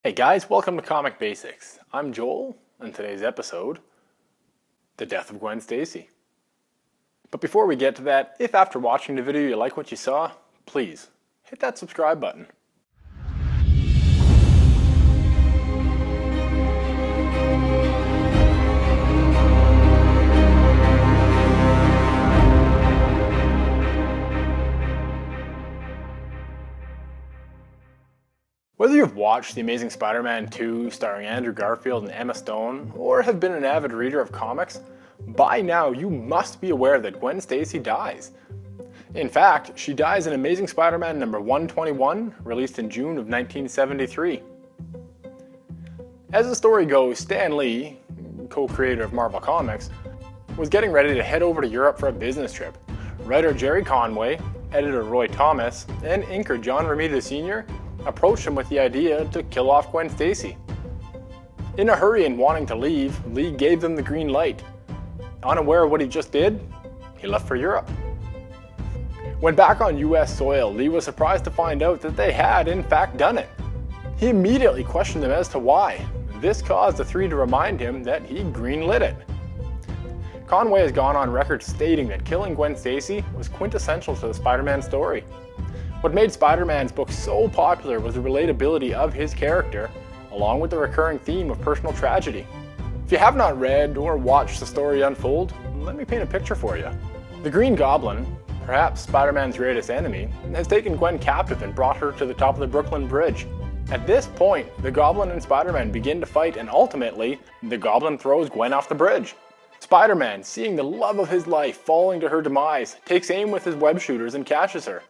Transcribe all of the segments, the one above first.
Hey guys, welcome to Comic Basics. I'm Joel, and today's episode, The Death of Gwen Stacy. But before we get to that, if after watching the video you like what you saw, please hit that subscribe button. Whether you've watched The Amazing Spider-Man 2 starring Andrew Garfield and Emma Stone, or have been an avid reader of comics, by now you must be aware that Gwen Stacy dies. In fact, she dies in Amazing Spider-Man number 121, released in June of 1973. As the story goes, Stan Lee, co-creator of Marvel Comics, was getting ready to head over to Europe for a business trip. Writer Gerry Conway, editor Roy Thomas, and inker John Romita Sr. approached him with the idea to kill off Gwen Stacy. In a hurry and wanting to leave, Lee gave them the green light. Unaware of what he just did, he left for Europe. When back on US soil, Lee was surprised to find out that they had in fact done it. He immediately questioned them as to why. This caused the three to remind him that he greenlit it. Conway has gone on record stating that killing Gwen Stacy was quintessential to the Spider-Man story. What made Spider-Man's book so popular was the relatability of his character, along with the recurring theme of personal tragedy. If you have not read or watched the story unfold, let me paint a picture for you. The Green Goblin, perhaps Spider-Man's greatest enemy, has taken Gwen captive and brought her to the top of the Brooklyn Bridge. At this point, the Goblin and Spider-Man begin to fight, and ultimately, the Goblin throws Gwen off the bridge. Spider-Man, seeing the love of his life falling to her demise, takes aim with his web shooters and catches her.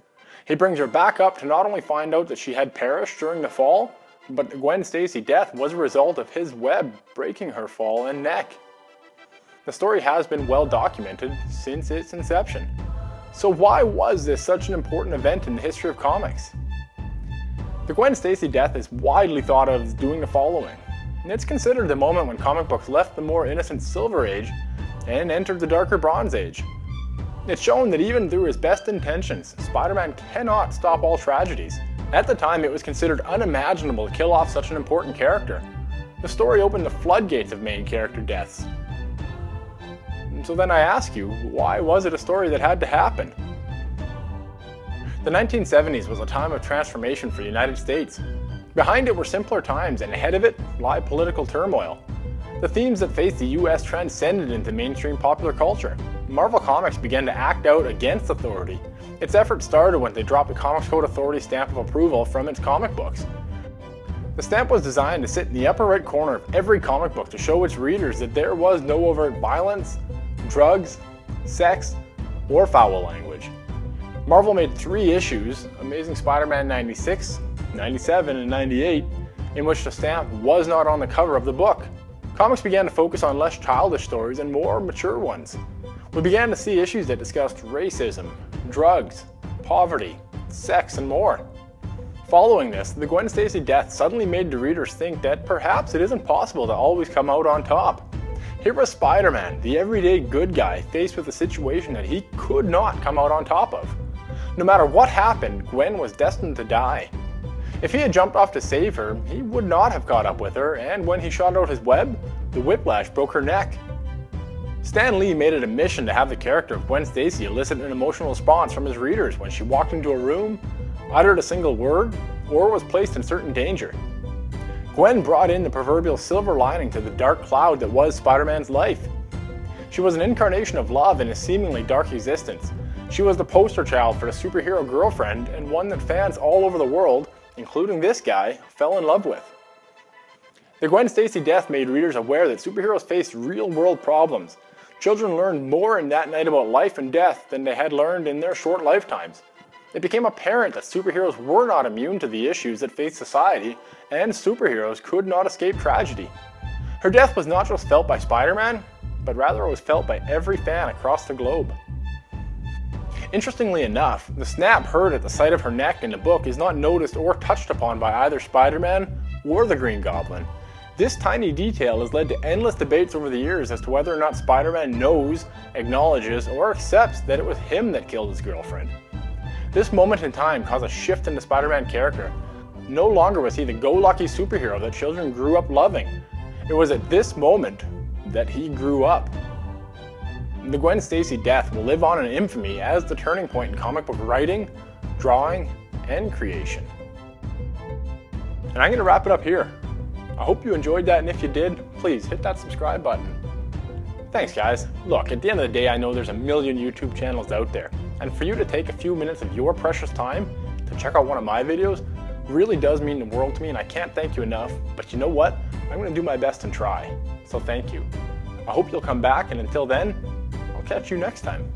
He brings her back up to not only find out that she had perished during the fall, but Gwen Stacy's death was a result of his web breaking her fall and neck. The story has been well documented since its inception. So why was this such an important event in the history of comics? The Gwen Stacy death is widely thought of as doing the following. It's considered the moment when comic books left the more innocent Silver Age and entered the darker Bronze Age. It's shown that even through his best intentions, Spider-Man cannot stop all tragedies. At the time, it was considered unimaginable to kill off such an important character. The story opened the floodgates of main character deaths. So then I ask you, why was it a story that had to happen? The 1970s was a time of transformation for the United States. Behind it were simpler times, and ahead of it lie political turmoil. The themes that faced the US transcended into mainstream popular culture. Marvel Comics began to act out against authority. Its efforts started when they dropped the Comics Code Authority stamp of approval from its comic books. The stamp was designed to sit in the upper right corner of every comic book to show its readers that there was no overt violence, drugs, sex, or foul language. Marvel made 3 issues, Amazing Spider-Man 96, 97, and 98, in which the stamp was not on the cover of the book. Comics began to focus on less childish stories and more mature ones. We began to see issues that discussed racism, drugs, poverty, sex, and more. Following this, the Gwen Stacy death suddenly made the readers think that perhaps it isn't possible to always come out on top. Here was Spider-Man, the everyday good guy, faced with a situation that he could not come out on top of. No matter what happened, Gwen was destined to die. If he had jumped off to save her, he would not have caught up with her, and when he shot out his web, the whiplash broke her neck. Stan Lee made it a mission to have the character of Gwen Stacy elicit an emotional response from his readers when she walked into a room, uttered a single word, or was placed in certain danger. Gwen brought in the proverbial silver lining to the dark cloud that was Spider-Man's life. She was an incarnation of love in a seemingly dark existence. She was the poster child for the superhero girlfriend, and one that fans all over the world, including this guy, fell in love with. The Gwen Stacy death made readers aware that superheroes faced real-world problems. Children learned more in that night about life and death than they had learned in their short lifetimes. It became apparent that superheroes were not immune to the issues that faced society, and superheroes could not escape tragedy. Her death was not just felt by Spider-Man, but rather it was felt by every fan across the globe. Interestingly enough, the snap heard at the site of her neck in the book is not noticed or touched upon by either Spider-Man or the Green Goblin. This tiny detail has led to endless debates over the years as to whether or not Spider-Man knows, acknowledges, or accepts that it was him that killed his girlfriend. This moment in time caused a shift in the Spider-Man character. No longer was he the go-lucky superhero that children grew up loving. It was at this moment that he grew up. The Gwen Stacy death will live on in infamy as the turning point in comic book writing, drawing, and creation. And I'm going to wrap it up here. I hope you enjoyed that, and if you did, please hit that subscribe button. Thanks guys. Look, at the end of the day, I know there's a million YouTube channels out there, and for you to take a few minutes of your precious time to check out one of my videos really does mean the world to me, and I can't thank you enough. But you know what? I'm going to do my best and try. So thank you. I hope you'll come back, and until then, I'll catch you next time.